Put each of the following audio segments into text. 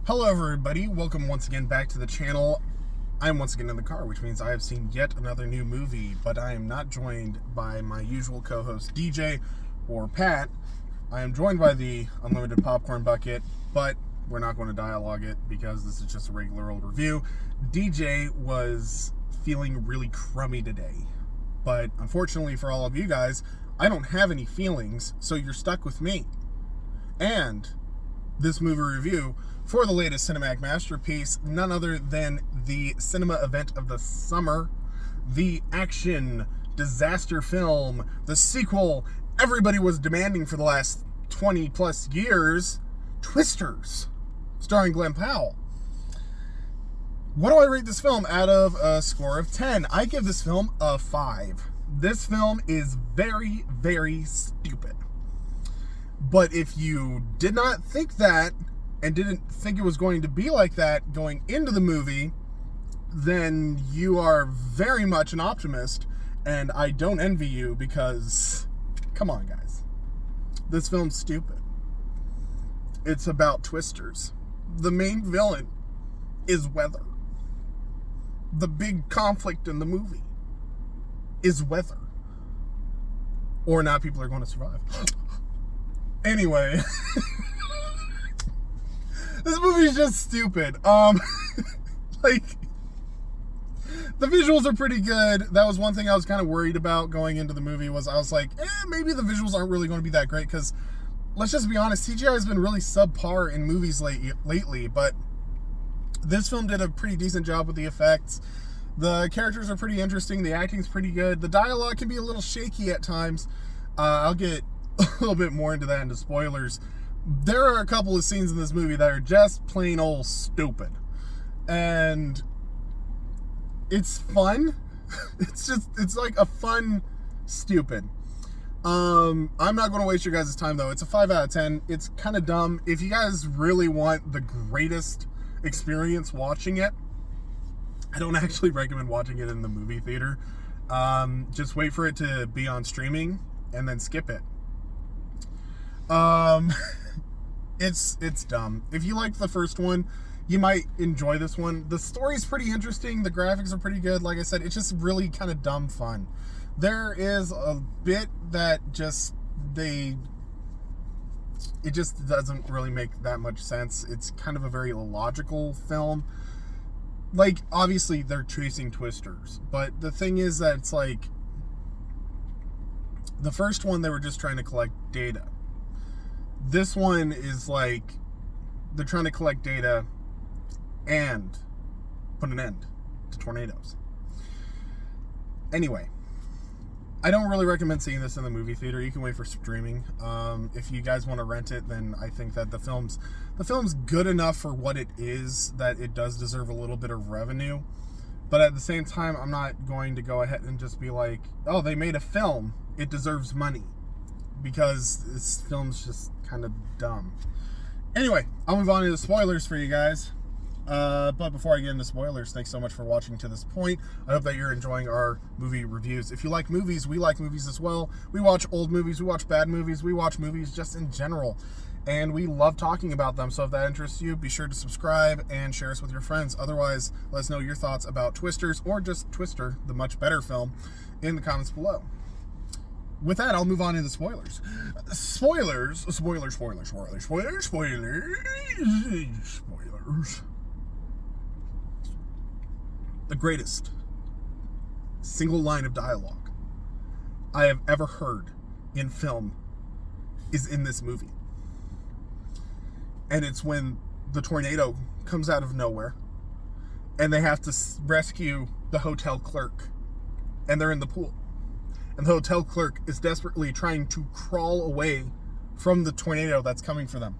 Hello everybody, welcome once again back to the channel. I'm once again in the car, which means I have seen yet another new movie, but I am not joined by my usual co-host DJ or Pat. I am joined by the Unlimited Popcorn Bucket, but we're not going to dialogue it because this is just a regular old review. DJ was feeling really crummy today, but unfortunately for all of you guys, I don't have any feelings, so you're stuck with me. And this movie review for the latest cinematic masterpiece, none other than the cinema event of the summer, the action disaster film, the sequel everybody was demanding for the last 20 plus years, TwisterS, starring Glenn Powell. What do I rate this film out of a score of 10? I give this film a 5. This film is very, very stupid. But if you did not think that, and didn't think it was going to be like that going into the movie, then you are very much an optimist, and I don't envy you because, come on guys, this film's stupid. It's about TwisterS. The main villain is weather. The big conflict in the movie is weather. Or not people are going to survive. Anyway, this movie's just stupid. Like, the visuals are pretty good. That was one thing I was kind of worried about going into the movie, was I was like, maybe the visuals aren't really going to be that great, because let's just be honest, CGI has been really subpar in movies lately, but this film did a pretty decent job with the effects. The characters are pretty interesting. The acting's pretty good. The dialogue can be a little shaky at times. I'll get a little bit more into that into spoilers. There are a couple of scenes in this movie that are just plain old stupid. And it's fun. It's like a fun stupid. I'm not going to waste your guys' time though. It's a 5 out of 10. It's kind of dumb. If you guys really want the greatest experience watching it, I don't actually recommend watching it in the movie theater. Just wait for it to be on streaming and then skip it. It's dumb. If you liked the first one, you might enjoy this one. The story's pretty interesting. The graphics are pretty good. Like I said, it's just really kind of dumb fun. There is a bit that it just doesn't really make that much sense. It's kind of a very illogical film. Like, obviously they're chasing TwisterS, but the thing is that it's like, the first one they were just trying to collect data. This one is like, they're trying to collect data and put an end to tornadoes. Anyway, I don't really recommend seeing this in the movie theater. You can wait for streaming. If you guys want to rent it, then I think that the film's good enough for what it is, that it does deserve a little bit of revenue. But at the same time, I'm not going to go ahead and just be like, oh, they made a film, it deserves money. Because this film's just kind of dumb. Anyway, I'll move on to the spoilers for you guys. But before I get into spoilers, thanks so much for watching to this point. I hope that you're enjoying our movie reviews. If you like movies, we like movies as well. We watch old movies, we watch bad movies, we watch movies just in general. And we love talking about them. So if that interests you, be sure to subscribe and share us with your friends. Otherwise, let us know your thoughts about TwisterS, or just Twister, the much better film, in the comments below. With that, I'll move on into spoilers. Spoilers. The greatest single line of dialogue I have ever heard in film is in this movie. And it's when the tornado comes out of nowhere and they have to rescue the hotel clerk, and they're in the pool. And the hotel clerk is desperately trying to crawl away from the tornado that's coming for them.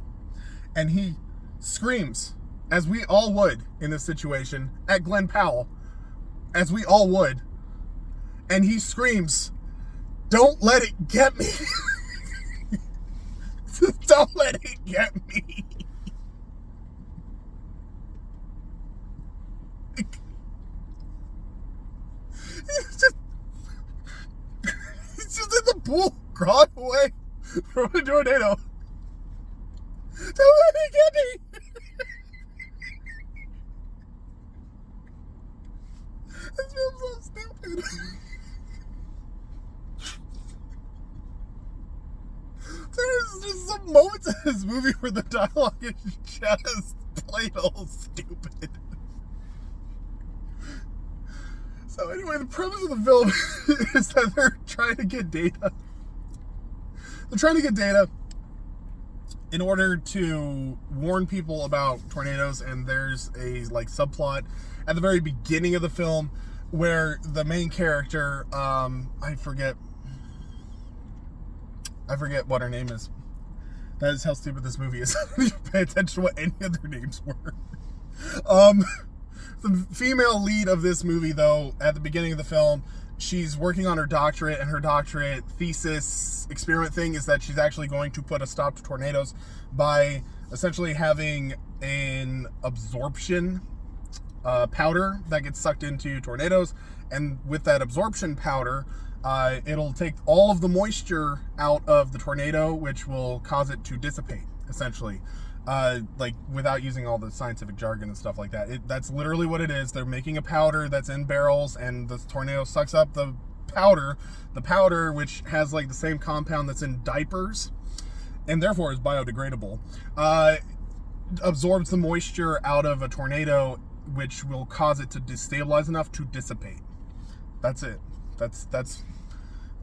And he screams, as we all would in this situation, at Glenn Powell, as we all would. And he screams, "Don't let it get me." Don't let it get me. He's just in the pool, crawling away from a tornado. Don't let it get me. moments in this movie where the dialogue is just plain old stupid. So anyway, the premise of the film is that they're trying to get data. They're trying to get data in order to warn people about tornadoes, and there's a like subplot at the very beginning of the film where the main character, I forget what her name is. That is how stupid this movie is. I didn't even pay attention to what any of their names were. The female lead of this movie, though, at the beginning of the film, she's working on her doctorate, and her doctorate thesis experiment thing is that she's actually going to put a stop to tornadoes by essentially having an absorption powder that gets sucked into tornadoes, and with that absorption powder, it'll take all of the moisture out of the tornado, which will cause it to dissipate, essentially. Like, without using all the scientific jargon and stuff like that. That's literally what it is. They're making a powder that's in barrels, and the tornado sucks up the powder, which has, like, the same compound that's in diapers, and therefore is biodegradable, absorbs the moisture out of a tornado, which will cause it to destabilize enough to dissipate. That's it. That's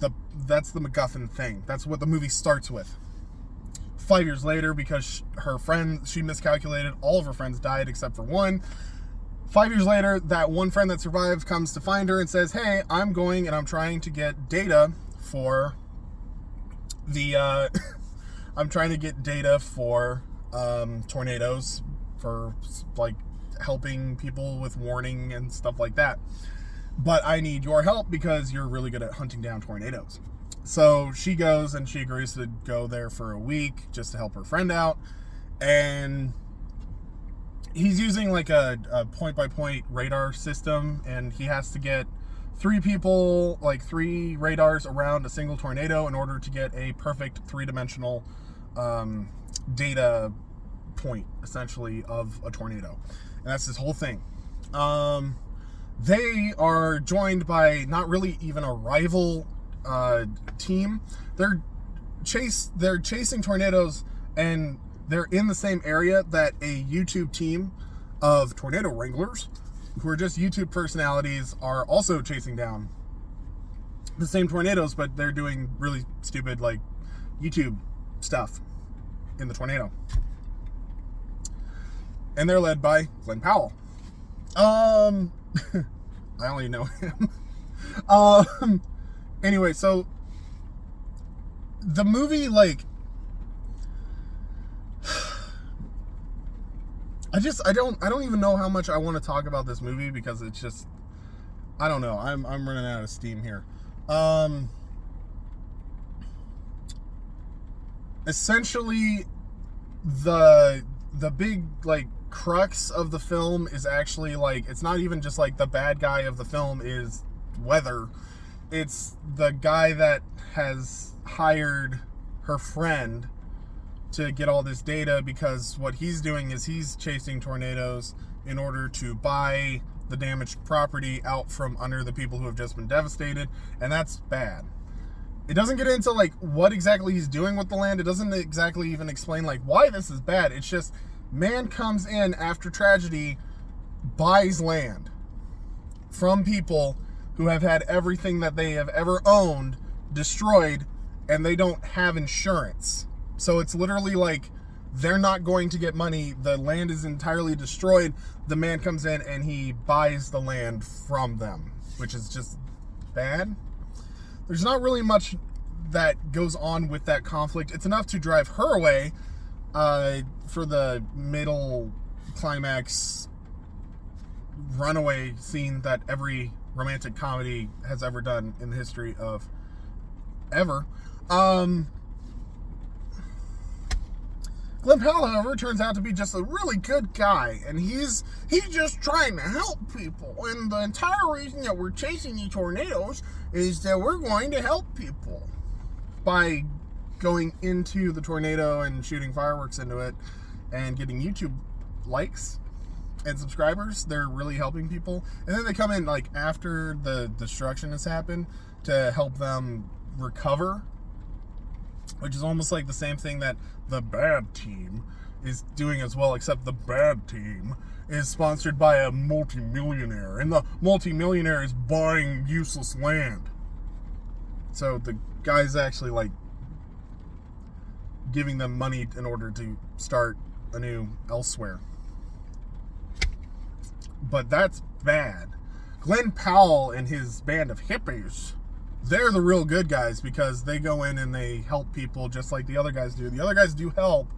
the MacGuffin thing. That's what the movie starts with. 5 years later, because she miscalculated, all of her friends died except for one. 5 years later, that one friend that survived comes to find her and says, hey, I'm trying to get data for the, I'm trying to get data for tornadoes, for, like, helping people with warning and stuff like that. But I need your help because you're really good at hunting down tornadoes. So she goes and she agrees to go there for a week just to help her friend out. And he's using like a point-by-point radar system, and he has to get 3 people, like 3 radars around a single tornado in order to get a perfect 3-dimensional data point, essentially, of a tornado. And that's this whole thing. They are joined by not really even a rival team. They're chasing tornadoes, and they're in the same area that a YouTube team of tornado wranglers, who are just YouTube personalities, are also chasing down the same tornadoes, but they're doing really stupid, like, YouTube stuff in the tornado. And they're led by Glenn Powell. I only know him. Anyway, so the movie, like, I don't even know how much I want to talk about this movie, because it's just, I don't know. I'm running out of steam here. Essentially, the big, like, crux of the film is actually, like, it's not even just, like, the bad guy of the film is weather. It's the guy that has hired her friend to get all this data, because what he's doing is he's chasing tornadoes in order to buy the damaged property out from under the people who have just been devastated, and that's bad. It doesn't get into, like, what exactly he's doing with the land. It doesn't exactly even explain, like, why this is bad. It's just, man comes in after tragedy, buys land from people who have had everything that they have ever owned destroyed, and they don't have insurance. So it's literally like, they're not going to get money. The land is entirely destroyed. The man comes in and he buys the land from them, which is just bad. There's not really much that goes on with that conflict. It's enough to drive her away for the middle climax runaway scene that every romantic comedy has ever done in the history of ever. Glenn Powell, however, turns out to be just a really good guy, and he's just trying to help people. And the entire reason that we're chasing these tornadoes is that we're going to help people by going into the tornado and shooting fireworks into it and getting YouTube likes and subscribers. They're really helping people. And then they come in, like, after the destruction has happened to help them recover which is almost like the same thing that the bad team is doing as well, except the bad team is sponsored by a multimillionaire, and the multimillionaire is buying useless land. So the guy's actually like giving them money in order to start anew elsewhere. But that's bad. Glenn Powell and his band of hippies, they're the real good guys, because they go in and they help people just like the other guys do. The other guys do help,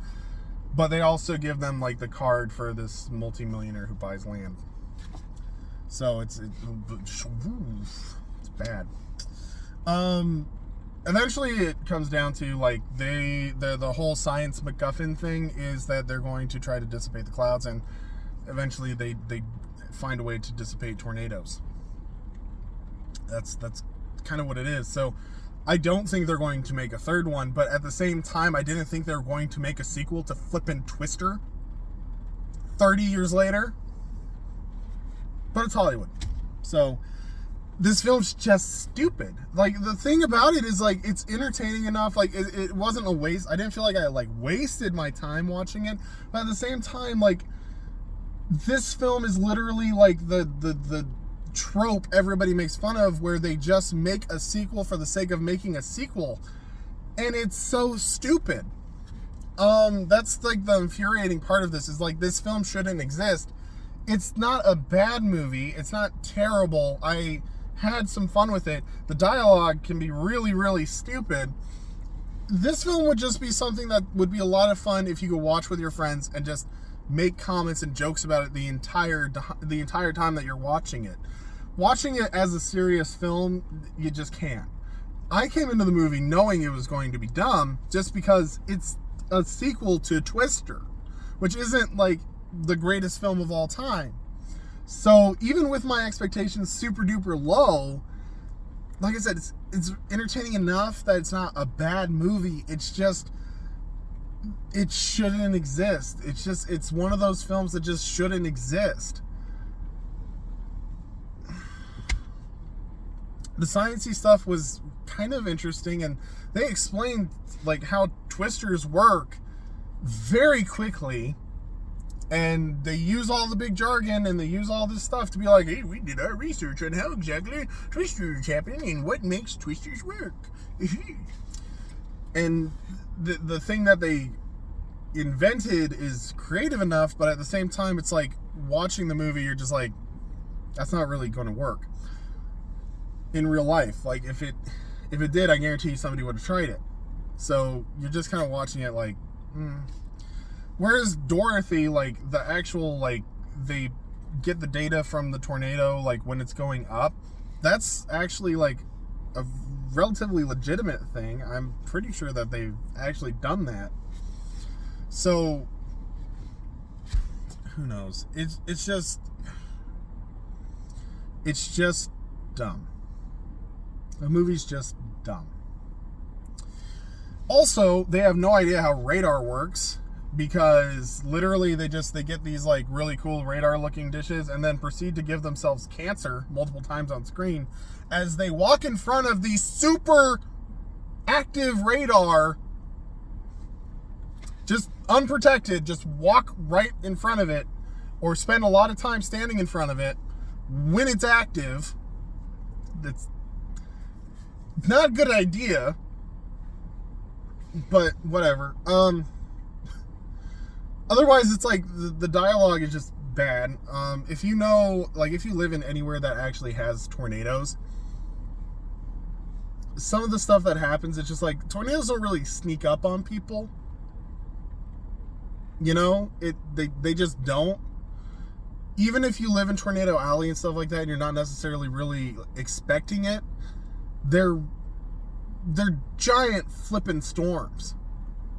but they also give them like the card for this multimillionaire who buys land. So it's bad. Eventually it comes down to like the whole science MacGuffin thing is that they're going to try to dissipate the clouds, and eventually they find a way to dissipate tornadoes. That's kind of what it is. So I don't think they're going to make a third one, but at the same time, I didn't think they were going to make a sequel to flippin' Twister 30 years later. But it's Hollywood. So this film's just stupid. Like, the thing about it is, like, it's entertaining enough. Like, it wasn't a waste. I didn't feel like I, like, wasted my time watching it. But at the same time, like, this film is literally, like, the trope everybody makes fun of, where they just make a sequel for the sake of making a sequel. And it's so stupid. That's, like, the infuriating part of this, is, like, this film shouldn't exist. It's not a bad movie. It's not terrible. I had some fun with it. The dialogue can be really, really stupid. This film would just be something that would be a lot of fun if you could watch with your friends and just make comments and jokes about it the entire time that you're watching it. Watching it as a serious film, you just can't. I came into the movie knowing it was going to be dumb, just because it's a sequel to Twister, which isn't like the greatest film of all time. So even with my expectations super duper low, like I said, it's entertaining enough that it's not a bad movie. It's just, it shouldn't exist. It's one of those films that just shouldn't exist. The sciencey stuff was kind of interesting, and they explained like how twisters work very quickly, and they use all the big jargon and they use all this stuff to be like, hey, we did our research on how exactly twisters happen and what makes twisters work. And the thing that they invented is creative enough, but at the same time, it's like watching the movie, you're just like, that's not really going to work in real life. Like, if it did, I guarantee you somebody would have tried it. So you're just kind of watching it like, Whereas Dorothy, like, the actual, like, they get the data from the tornado, like, when it's going up, that's actually, like, a relatively legitimate thing. I'm pretty sure that they've actually done that. So, who knows? It's just dumb. The movie's just dumb. Also, they have no idea how radar works, because literally they get these like really cool radar looking dishes and then proceed to give themselves cancer multiple times on screen as they walk in front of the super active radar, just unprotected, just walk right in front of it, or spend a lot of time standing in front of it when it's active. That's not a good idea, but whatever. Otherwise, it's like the dialogue is just bad. If you know, like, if you live in anywhere that actually has tornadoes, some of the stuff that happens, it's just like, tornadoes don't really sneak up on people. You know, they just don't. Even if you live in Tornado Alley and stuff like that, and you're not necessarily really expecting it, they're giant flippin' storms.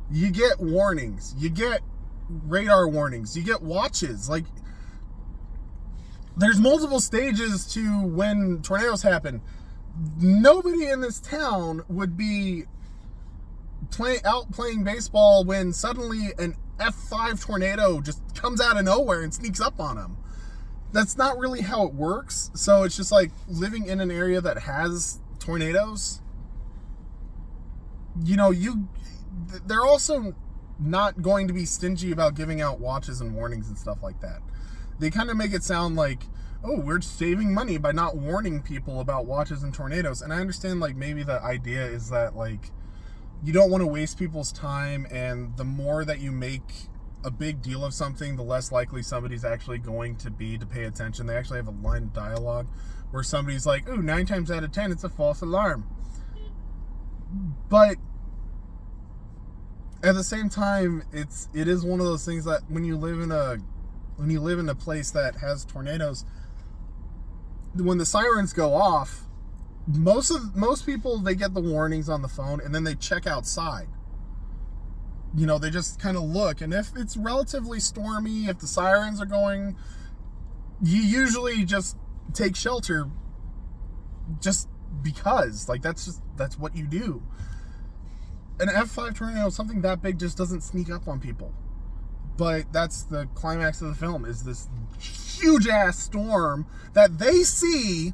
You get warnings. You get radar warnings. You get watches. Like, there's multiple stages to when tornadoes happen. Nobody in this town would be playing baseball when suddenly an F5 tornado just comes out of nowhere and sneaks up on them. That's not really how it works. So it's just like living in an area that has tornadoes. they're also not going to be stingy about giving out watches and warnings and stuff like that. They kind of make it sound like, oh, we're saving money by not warning people about watches and tornadoes. And I understand, like, maybe the idea is that, like, you don't want to waste people's time, and the more that you make a big deal of something, the less likely somebody's actually going to be to pay attention. They actually have a line of dialogue where somebody's like, ooh, 9 times out of 10, it's a false alarm. But at the same time, it is one of those things that when you live in a place that has tornadoes, when the sirens go off, most people, they get the warnings on the phone and then they check outside. They just kind of look, and if it's relatively stormy, if the sirens are going, you usually just take shelter just because, like, that's what you do. An F5 tornado, something that big, just doesn't sneak up on people. But that's the climax of the film, is this huge ass storm that they see.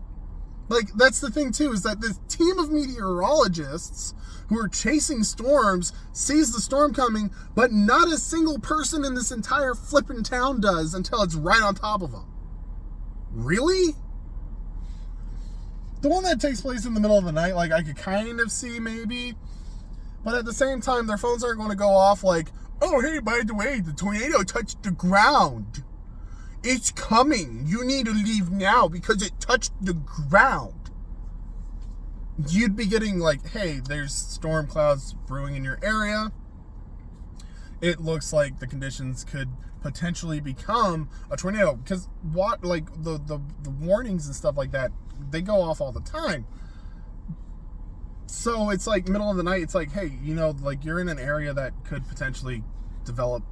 Like, that's the thing too, is that this team of meteorologists who are chasing storms sees the storm coming, but not a single person in this entire flippin' town does until it's right on top of them. Really? The one that takes place in the middle of the night, like, I could kind of see maybe, but at the same time, their phones aren't going to go off like, oh, hey, by the way, the tornado touched the ground. It's coming. You need to leave now because it touched the ground. You'd be getting like, hey, there's storm clouds brewing in your area. It looks like the conditions could potentially become a tornado. Because what, like, the warnings and stuff like that, they go off all the time. So it's like middle of the night, it's like, hey, like, you're in an area that could potentially develop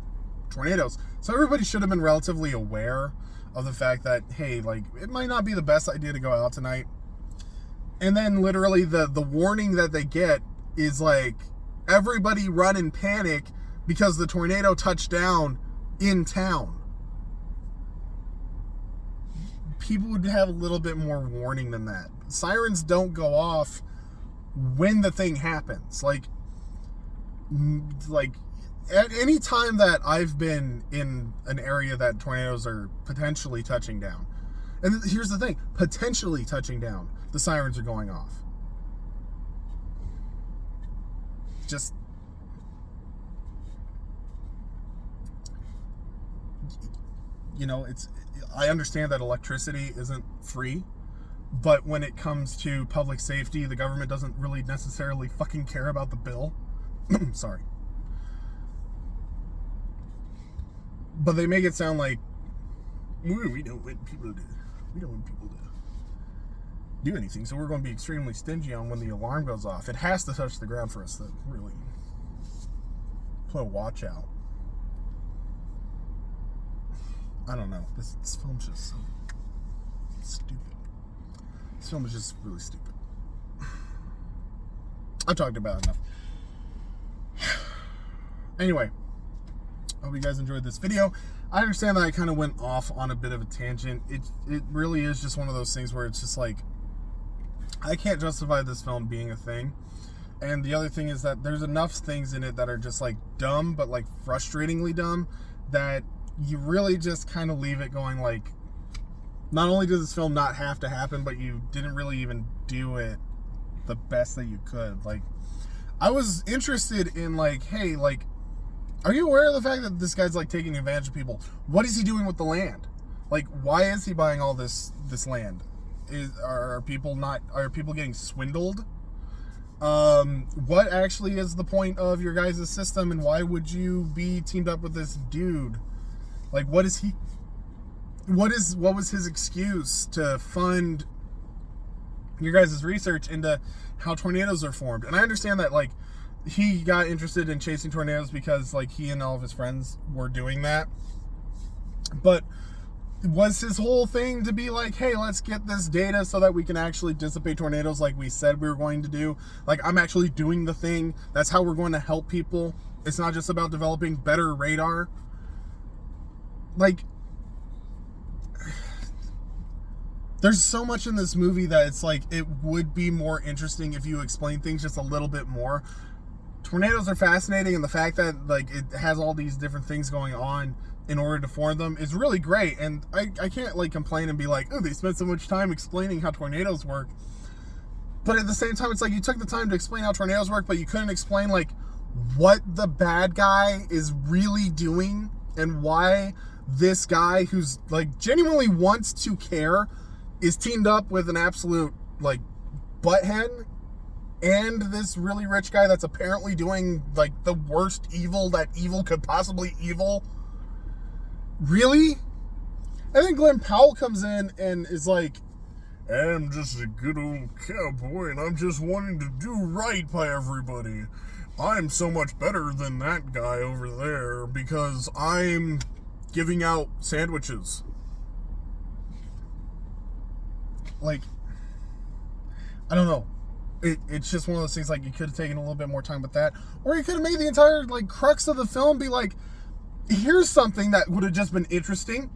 tornadoes. So everybody should have been relatively aware of the fact that, hey, like, it might not be the best idea to go out tonight. And then literally the warning that they get is like, everybody run in panic because the tornado touched down in town. People would have a little bit more warning than that. Sirens don't go off when the thing happens. Like at any time that I've been in an area that tornadoes are potentially touching down, and here's the thing, potentially touching down, the sirens are going off. Just, I understand that electricity isn't free, but when it comes to public safety, the government doesn't really necessarily fucking care about the bill. Sorry. But they make it sound like, we don't want people to do anything, so we're going to be extremely stingy on when the alarm goes off. It has to touch the ground for us to really put a watch out. I don't know. This film's just so stupid. This film is just really stupid. I've talked about it enough. Anyway, I hope you guys enjoyed this video. I understand that I kind of went off on a bit of a tangent. It really is just one of those things where it's just like, I can't justify this film being a thing. And the other thing is that there's enough things in it that are just like dumb, but like frustratingly dumb, that you really just kind of leave it going like, not only does this film not have to happen, but you didn't really even do it the best that you could. Like, I was interested in like, hey, like, are you aware of the fact that this guy's like taking advantage of people? What is he doing with the land? Like, why is he buying all this land? Are people getting swindled? What actually is the point of your guys' system, and why would you be teamed up with this dude? Like, what was his excuse to fund your guys' research into how tornadoes are formed? And I understand that, like, he got interested in chasing tornadoes because, like, he and all of his friends were doing that. But was his whole thing to be like, hey, let's get this data so that we can actually dissipate tornadoes like we said we were going to do? Like, I'm actually doing the thing. That's how we're going to help people. It's not just about developing better radar. Like, there's so much in this movie that it's like, it would be more interesting if you explain things just a little bit more. tornadoes are fascinating, and the fact that like it has all these different things going on in order to form them is really great. And I can't like complain and be like, oh, they spent so much time explaining how tornadoes work. But at the same time, it's like you took the time to explain how tornadoes work, but you couldn't explain like what the bad guy is really doing and why this guy who's like genuinely wants to care is teamed up with an absolute like butthead and this really rich guy that's apparently doing like the worst evil that evil could possibly evil. Really? And then Glenn Powell comes in and is like, I'm just a good old cowboy and I'm just wanting to do right by everybody. I'm so much better than that guy over there because I'm giving out sandwiches. Like, I don't know. It's just one of those things, like, you could have taken a little bit more time with that. Or you could have made the entire, like, crux of the film be like, here's something that would have just been interesting.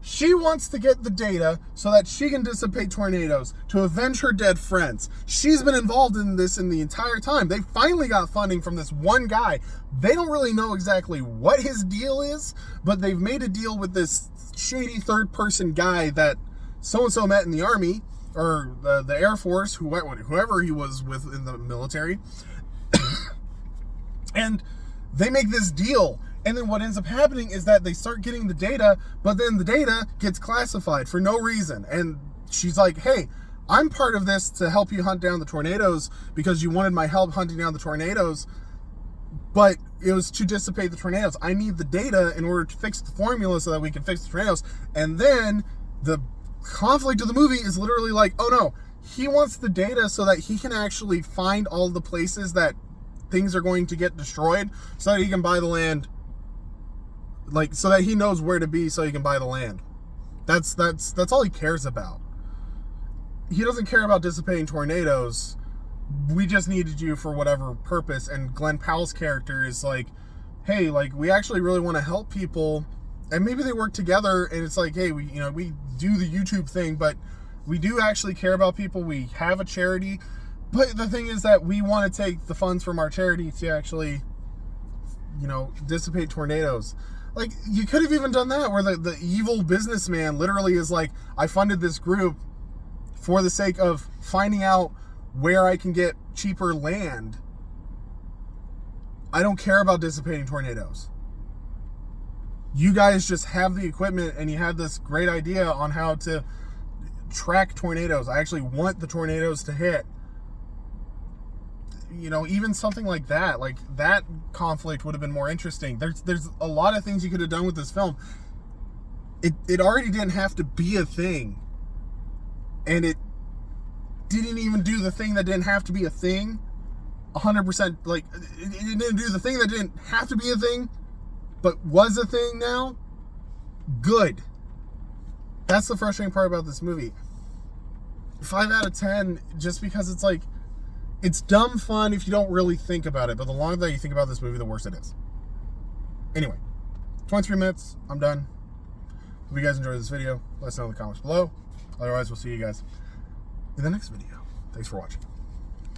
She wants to get the data so that she can dissipate tornadoes to avenge her dead friends. She's been involved in this in the entire time. They finally got funding from this one guy. They don't really know exactly what his deal is, but they've made a deal with this shady third-person guy that so-and-so met in the Army, or the Air Force, whoever he was with in the military. And they make this deal. And then what ends up happening is that they start getting the data, but then the data gets classified for no reason. And she's like, hey, I'm part of this to help you hunt down the tornadoes because you wanted my help hunting down the tornadoes, but it was to dissipate the tornadoes. I need the data in order to fix the formula so that we can fix the tornadoes. And then the conflict of the movie is literally like, oh no, he wants the data so that he can actually find all the places that things are going to get destroyed so that he can buy the land. Like, so that he knows where to be so he can buy the land. That's all he cares about. He doesn't care about dissipating tornadoes. We just needed you for whatever purpose. And Glenn Powell's character is like, hey, like, we actually really want to help people. And maybe they work together and it's like, hey, we do the YouTube thing, but we do actually care about people. We have a charity. But the thing is that we want to take the funds from our charity to actually, dissipate tornadoes. Like, you could have even done that where the evil businessman literally is like, I funded this group for the sake of finding out where I can get cheaper land. I don't care about dissipating tornadoes. You guys just have the equipment and you had this great idea on how to track tornadoes. I actually want the tornadoes to hit. Even something like that conflict would have been more interesting. There's a lot of things you could have done with this film. It already didn't have to be a thing. And it didn't even do the thing that didn't have to be a thing 100%. Like, it didn't do the thing that didn't have to be a thing, but was a thing now. Good. That's the frustrating part about this movie. 5 out of 10, just because it's like, it's dumb fun if you don't really think about it, but the longer that you think about this movie, the worse it is. Anyway, 23 minutes, I'm done. Hope you guys enjoyed this video. Let us know in the comments below. Otherwise, we'll see you guys in the next video. Thanks for watching.